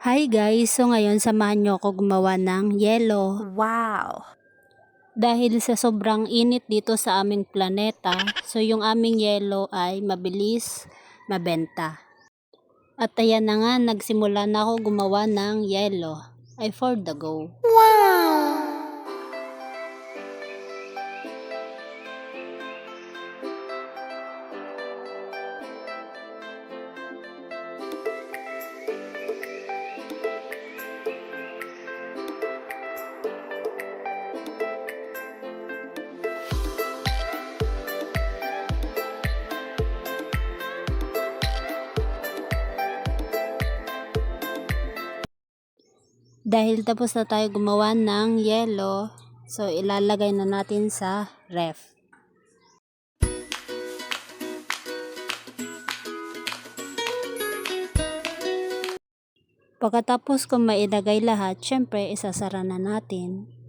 Hi guys! So ngayon samahan nyo ako gumawa ng yelo. Wow! Dahil sa sobrang init dito sa aming planeta, so yung aming yelo ay mabilis mabenta. At ayan na nga, nagsimula na ako gumawa ng yelo. Ay for the go. Wow! Dahil tapos na tayo gumawa ng yelo, so ilalagay na natin sa ref. Pagkatapos kung mailagay lahat, syempre isasara na natin.